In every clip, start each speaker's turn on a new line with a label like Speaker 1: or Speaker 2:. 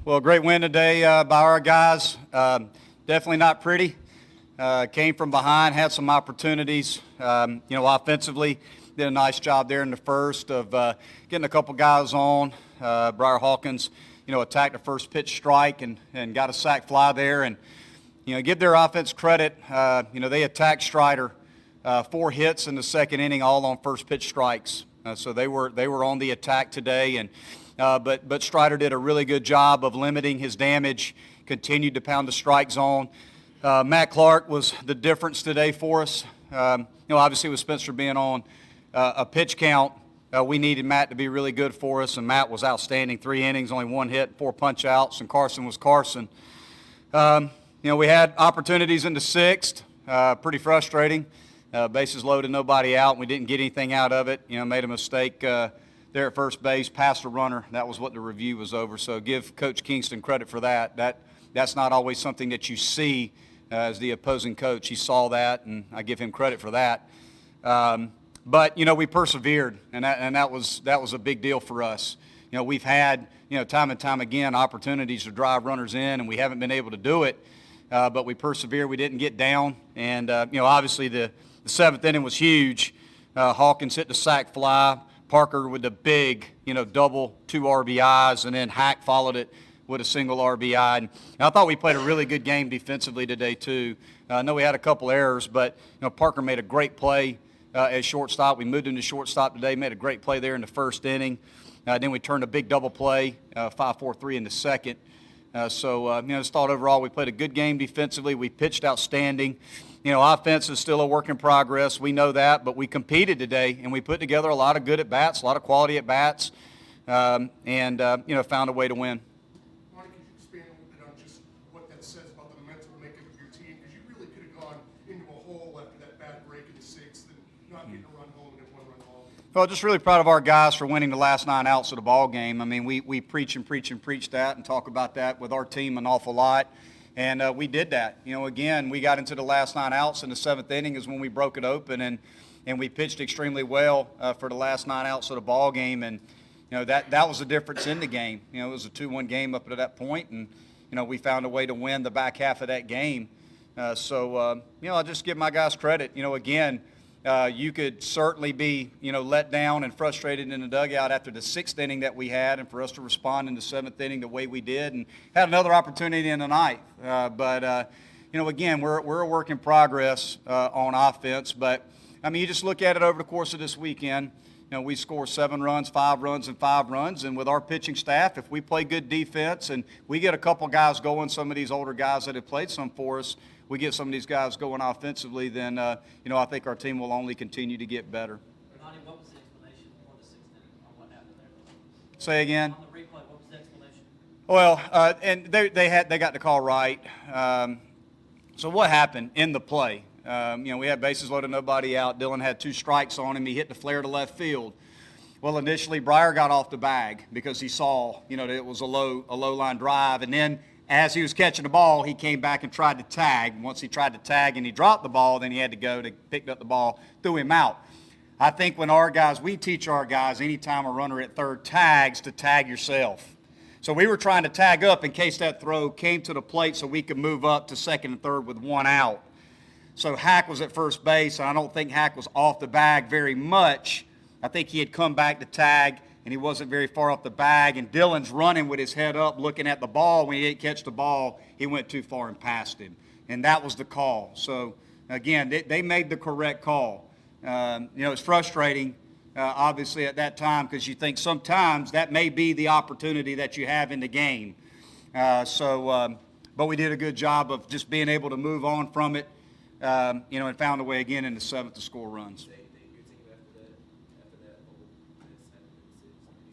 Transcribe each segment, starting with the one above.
Speaker 1: Well, great win today by our guys. Definitely not pretty. Came from behind, had some opportunities. Offensively, did a nice job there in the first of getting a couple guys on. Briar Hawkins, attacked the first pitch strike and got a sac fly there. And, give their offense credit. They attacked Strider. 4 hits in the second inning, all on first pitch strikes. So they were on the attack today, and but Strider did a really good job of limiting his damage. Continued to pound the strike zone. Matt Clark was the difference today for us. Obviously with Spencer being on a pitch count, we needed Matt to be really good for us, and Matt was outstanding. 3 innings, only 1 hit, 4 punch outs, and Carson was Carson. We had opportunities in the 6th. Pretty frustrating. Bases loaded, nobody out, and we didn't get anything out of it. Made a mistake there at first base, passed a runner. That was what the review was over. So give Coach Kingston credit for that. That's not always something that you see as the opposing coach. He saw that, and I give him credit for that. But we persevered, and that was a big deal for us. We've had time and time again opportunities to drive runners in, and we haven't been able to do it. But we persevered. We didn't get down, and obviously the 7th inning was huge. Hawkins hit the sac fly. Parker with the big, double 2 RBIs, and then Hack followed it with a single RBI. And I thought we played a really good game defensively today too. I know we had a couple errors, but Parker made a great play at shortstop. We moved him to shortstop today. Made a great play there in the first inning. Then we turned a big double play, 5-4-3 in the second. Just thought overall we played a good game defensively. We pitched outstanding. Offense is still a work in progress. We know that, but we competed today, and we put together a lot of good at-bats, a lot of quality at-bats, and found a way to win.
Speaker 2: Monte, could you expand a little bit on just what that says about the mental makeup of your team? Because you really could have gone into a hole after that bad break in the 6th and not getting a run home and a 1-run ball game.
Speaker 1: Well, just really proud of our guys for winning the last 9 outs of the ball game. I mean, we preach that and talk about that with our team an awful lot. And we did that. Again, we got into the last 9 outs in the 7th inning is when we broke it open, and we pitched extremely well for the last 9 outs of the ball game. And, that was the difference in the game. It was a 2-1 game up to that point, and, we found a way to win the back half of that game. I'll just give my guys credit. Again, you could certainly be, let down and frustrated in the dugout after the 6th inning that we had, and for us to respond in the 7th inning the way we did, and had another opportunity in the 9th. Again, we're a work in progress on offense. But you just look at it over the course of this weekend. We score 7 runs, 5 runs, and 5 runs. And with our pitching staff, if we play good defense and we get a couple guys going, some of these older guys that have played some for us, we get some of these guys going offensively, then, I think our team will only continue to get better.
Speaker 3: Ronnie, what was the explanation for the 6th inning on what happened there?
Speaker 1: Say again?
Speaker 3: On the replay, what was the explanation?
Speaker 1: Well, and they got the call right. So what happened in the play? We had bases loaded, nobody out. Dylan had 2 strikes on him. He hit the flare to left field. Well, initially, Briar got off the bag because he saw, that it was a low line drive. And then as he was catching the ball, he came back and tried to tag. Once he tried to tag and he dropped the ball, then he had to go to pick up the ball, threw him out. I think when we teach our guys anytime a runner at third tags to tag yourself. So we were trying to tag up in case that throw came to the plate so we could move up to second and third with 1 out. So Hack was at first base, and I don't think Hack was off the bag very much. I think he had come back to tag, and he wasn't very far off the bag. And Dylan's running with his head up, looking at the ball. When he didn't catch the ball, he went too far and passed him. And that was the call. So, again, they made the correct call. It's frustrating, obviously, at that time because you think sometimes that may be the opportunity that you have in the game. But we did a good job of just being able to move on from it. And found a way again in the 7th to score runs.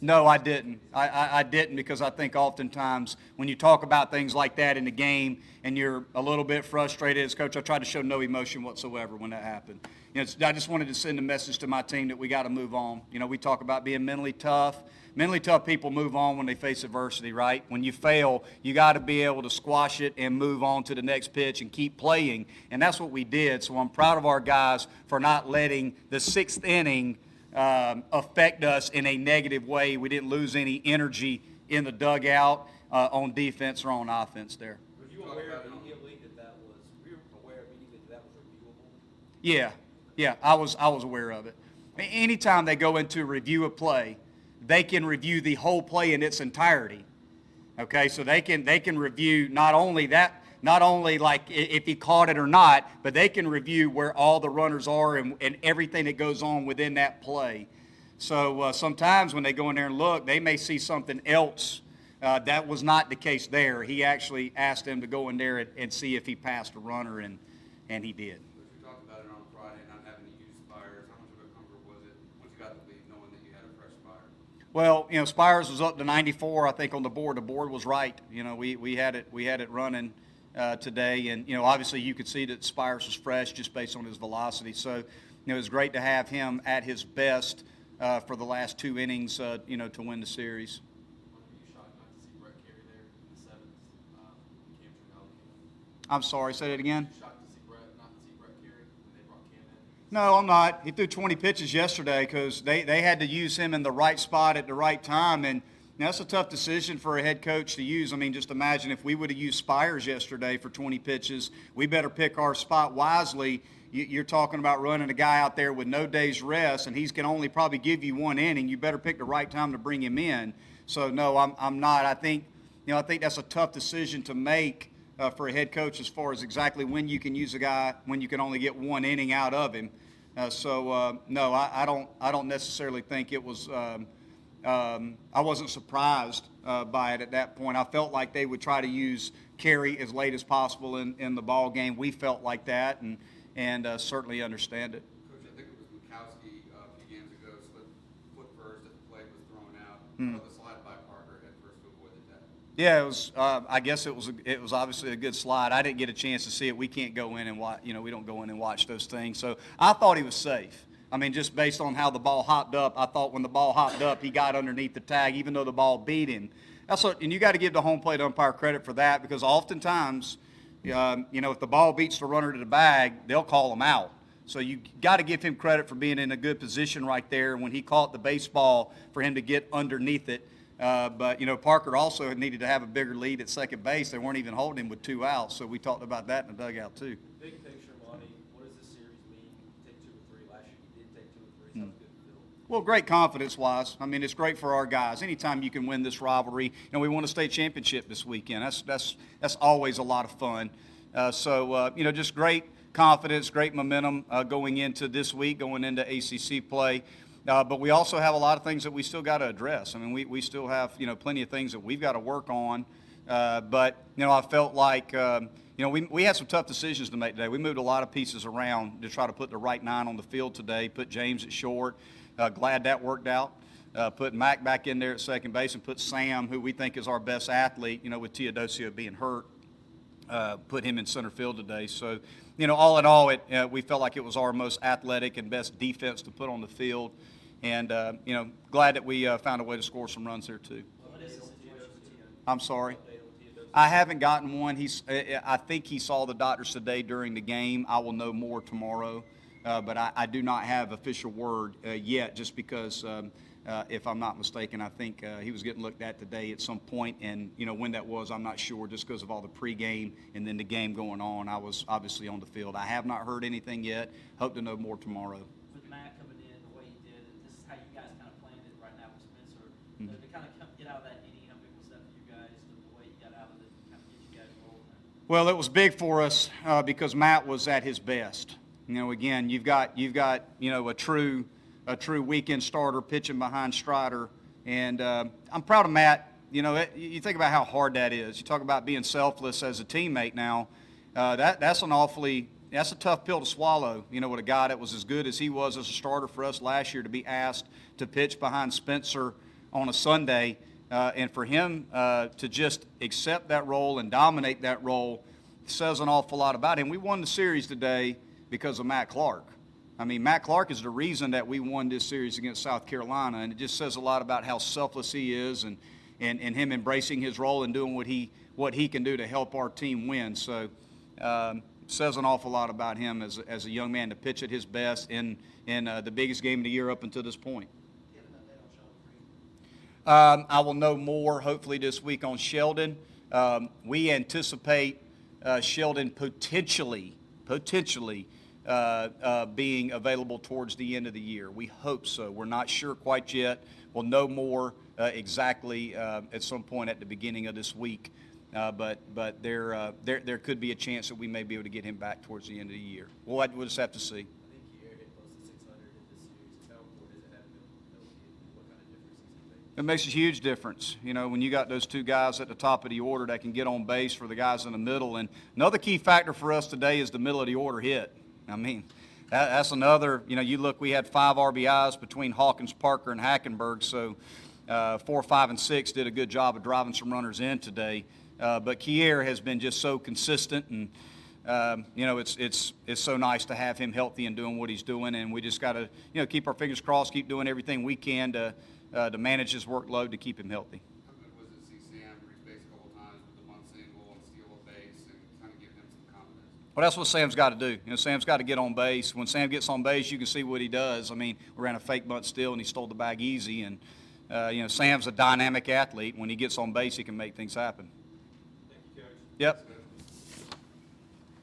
Speaker 1: No, I didn't. I didn't because I think oftentimes when you talk about things like that in the game and you're a little bit frustrated as coach, I tried to show no emotion whatsoever when that happened. I just wanted to send a message to my team that we got to move on. We talk about being mentally tough. Mentally tough people move on when they face adversity, right? When you fail, you got to be able to squash it and move on to the next pitch and keep playing. And that's what we did. So I'm proud of our guys for not letting the 6th inning affect us in a negative way. We didn't lose any energy in the dugout on defense or on offense there.
Speaker 4: Were you aware immediately that was reviewable?
Speaker 1: Yeah, I was aware of it. Anytime they go into review a play, they can review the whole play in its entirety. Okay, so they can review not only like if he caught it or not, but they can review where all the runners are and everything that goes on within that play. So sometimes when they go in there and look, they may see something else that was not the case there. He actually asked them to go in there and see if he passed a runner, and he did.
Speaker 5: But you talked about it on Friday, not having to use Spires. How much of a comfort was it once you got the lead, knowing that you had a fresh Spire?
Speaker 1: Well, Spires was up to 94, I think, on the board. The board was right. We had it running today, and obviously you could see that Spires was fresh just based on his velocity. So, it was great to have him at his best for the last 2 innings, to win the series.
Speaker 4: Were you shocked not to see Brett Carey there in the seventh? Cam Trinell came in.
Speaker 1: I'm sorry, say that again.
Speaker 4: Were you shocked to see not to see Brett Carey when they brought Cam in?
Speaker 1: No, I'm not. He threw 20 pitches yesterday because they had to use him in the right spot at the right time, and that's a tough decision for a head coach to use. I mean, just imagine if we would have used Spires yesterday for 20 pitches. We better pick our spot wisely. You're talking about running a guy out there with no day's rest, and he's can only probably give you 1 inning. You better pick the right time to bring him in. So no, I'm not. I think that's a tough decision to make for a head coach as far as exactly when you can use a guy when you can only get 1 inning out of him. No, I don't necessarily think it was. I wasn't surprised by it at that point. I felt like they would try to use Carey as late as possible in the ball game. We felt like that, and certainly understand it.
Speaker 5: Coach, I think it was Mikowski a few games ago slipped foot first as the play was thrown out. The slide by Parker head first to avoid the tackle.
Speaker 1: Yeah, it was. I guess it was obviously a good slide. I didn't get a chance to see it. We can't go in and watch. We don't go in and watch those things. So I thought he was safe. I mean, just based on how the ball hopped up, I thought when the ball hopped up, he got underneath the tag, even though the ball beat him. And you got to give the home plate umpire credit for that, because oftentimes, if the ball beats the runner to the bag, they'll call him out. So you got to give him credit for being in a good position right there when he caught the baseball for him to get underneath it. But Parker also needed to have a bigger lead at second base. They weren't even holding him with 2 outs, so we talked about that in the dugout too.
Speaker 4: Big picture, Monte, what does this series mean? Take 2 or 3. Last year you did take 2 or 3. Sounds good to feel.
Speaker 1: Well, great confidence-wise. I mean, it's great for our guys. Anytime you can win this rivalry, we won a state championship this weekend. That's always a lot of fun. Just great confidence, great momentum going into this week, going into ACC play. But we also have a lot of things that we still got to address. I mean, we still have, plenty of things that we've got to work on. But I felt like, we had some tough decisions to make today. We moved a lot of pieces around to try to put the right 9 on the field today, put James at short. Glad that worked out. Put Mac back in there at second base and put Sam, who we think is our best athlete, with Teodosio being hurt, put him in center field today. So, all in all, we felt like it was our most athletic and best defense to put on the field. And, glad that we found a way to score some runs there, too.
Speaker 3: What is the situation with Tio?
Speaker 1: I'm sorry.
Speaker 3: Update on Teodosio?
Speaker 1: I haven't gotten one. I think he saw the doctors today during the game. I will know more tomorrow. But I do not have official word yet, just because, if I'm not mistaken, I think he was getting looked at today at some point. And, when that was, I'm not sure, just because of all the pregame and then the game going on. I was obviously on the field. I have not heard anything yet. Hope to know more tomorrow.
Speaker 3: With Matt coming in the way he did, and this is how you guys kind of planned it right now with Spencer, to kind of get out of that inning, how big was that for you guys, the way you got out of it, kind of get you guys rolling?
Speaker 1: Well, it was big for us because Matt was at his best. Again, you've got a true weekend starter pitching behind Strider, and I'm proud of Matt. You think about how hard that is. You talk about being selfless as a teammate now. That's a tough pill to swallow. With a guy that was as good as he was as a starter for us last year, to be asked to pitch behind Spencer on a Sunday, and for him to just accept that role and dominate that role says an awful lot about him. We won the series today because of Matt Clark. I mean, Matt Clark is the reason that we won this series against South Carolina, and it just says a lot about how selfless he is and him embracing his role and doing what he can do to help our team win. So says an awful lot about him as a young man to pitch at his best in the biggest game of the year up until this point.
Speaker 3: Do you have an update on Sheldon
Speaker 1: I will know more hopefully this week on Sheldon. We anticipate Sheldon potentially being available towards the end of the year. We hope so. We're not sure quite yet. We'll know more exactly at some point at the beginning of this week. But there could be a chance that we may be able to get him back towards the end of the year. We'll just have to see.
Speaker 4: I think Kier hit close to 600 in this series. How important is it having him? What kind of difference does it make?
Speaker 1: It makes a huge difference. You know, when you got those two guys at the top of the order that can get on base for the guys in the middle. And another key factor for us today is the middle of the order hit. I mean, that's another, you know, you look, we had 5 RBIs between Hawkins, Parker, and Hackenberg. So 4, 5, and 6 did a good job of driving some runners in today. But Kier has been just so consistent, and you know, it's so nice to have him healthy and doing what he's doing, and we just got to, you know, keep our fingers crossed, keep doing everything we can to manage his workload to keep him healthy.
Speaker 5: How good was it to see Sam reach base a couple times with the bunt single and steal a base and kind of give him some confidence?
Speaker 1: Well, that's what Sam's got to do. You know, Sam's got to get on base. When Sam gets on base, you can see what he does. I mean, we ran a fake bunt steal, and he stole the bag easy, and you know, Sam's a dynamic athlete. When he gets on base, he can make things happen.
Speaker 4: Thank you, Coach.
Speaker 1: Yep.